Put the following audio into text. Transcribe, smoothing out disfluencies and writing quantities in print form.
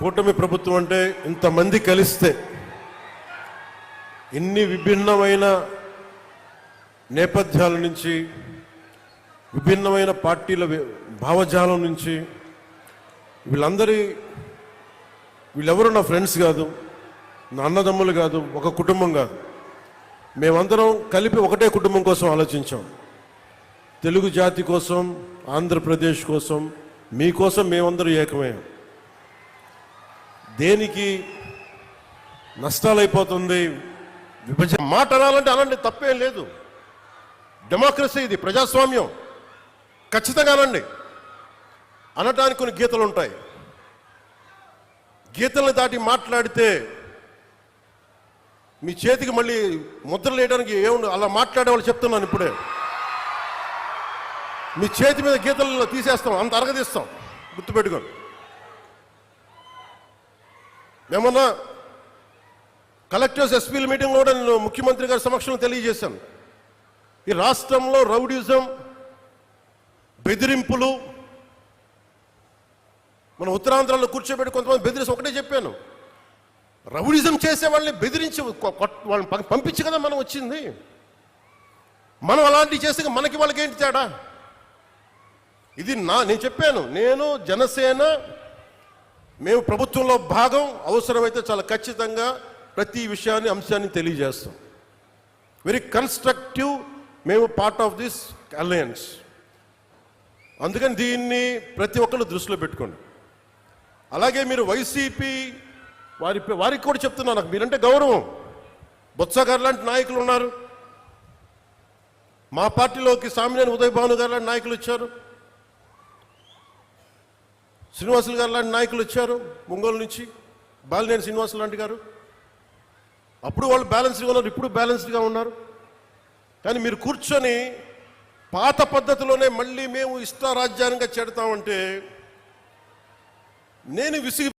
కూటమి ప్రభుత్వం అంటే ఇంతమంది కలిస్తే ఇన్ని విభిన్నమైన నేపథ్యాల నుంచి విభిన్నమైన పార్టీల భావజాలం నుంచి వీళ్ళెవరు నా ఫ్రెండ్స్ కాదు, నా అన్నదమ్ములు కాదు, ఒక కుటుంబం కాదు. మేమందరం కలిపి ఒకటే కుటుంబం కోసం ఆలోచించాం. తెలుగు జాతి కోసం, ఆంధ్రప్రదేశ్ కోసం, మీకోసం మేమందరం ఏకమయ్యాం. దేనికి నష్టాలైపోతుంది విభజన మాట అనాలంటే అనండి, తప్పేం లేదు. డెమోక్రసీ, ఇది ప్రజాస్వామ్యం. ఖచ్చితంగా అనండి. అనటానికి కొన్ని గీతలు ఉంటాయి. గీతలను దాటి మాట్లాడితే మీ చేతికి మళ్ళీ ముద్రలు వేయడానికి ఏముంది. అలా మాట్లాడే వాళ్ళు చెప్తున్నాను ఇప్పుడే. మీ చేతి మీద గీతలు తీసేస్తాం, అంత అరగదీస్తాం, గుర్తుపెట్టుకోండి. ఏమన్నా కలెక్టర్స్ ఎస్పీల మీటింగ్లో కూడా నేను ముఖ్యమంత్రి గారి సమక్షంలో తెలియజేశాను. ఈ రాష్ట్రంలో రౌడీజం, బెదిరింపులు, మన ఉత్తరాంధ్రలో కూర్చోబెట్టి కొంతమంది బెదిరించి ఒకటే చెప్పాను. రౌడీజం చేసే వాళ్ళని బెదిరించి వాళ్ళని పంపించి కదా మనం వచ్చింది. మనం అలాంటివి చేస్తే మనకి వాళ్ళకి ఏంటి తేడా? ఇది నేను చెప్పాను. నేను, జనసేన, మేము ప్రభుత్వంలో భాగం. అవసరమైతే చాలా ఖచ్చితంగా ప్రతి విషయాన్ని, అంశాన్ని తెలియజేస్తాం. Very constructive. మేము పార్ట్ ఆఫ్ దిస్ అలయన్స్. అందుకని దీన్ని ప్రతి ఒక్కళ్ళు దృష్టిలో పెట్టుకోండి. అలాగే మీరు వైసీపీ వారికి కూడా చెప్తున్నాను, నాకు మీరంటే గౌరవం. బొత్స గారు లాంటి నాయకులు ఉన్నారు. మా పార్టీలోకి సామినేని ఉదయ్ భాను గారు లాంటి నాయకులు వచ్చారు. శ్రీనివాసులు గారు లాంటి నాయకులు వచ్చారు ఒంగోలు నుంచి. బాలినేని శ్రీనివాసులు లాంటి గారు. అప్పుడు వాళ్ళు బ్యాలెన్స్డ్గా ఉన్నారు, ఇప్పుడు బ్యాలెన్స్డ్గా ఉన్నారు. కానీ మీరు కూర్చొని పాత పద్ధతిలోనే మళ్ళీ మేము ఇష్టారాజ్యాంగంగా చెడతామంటే నేను విసిగి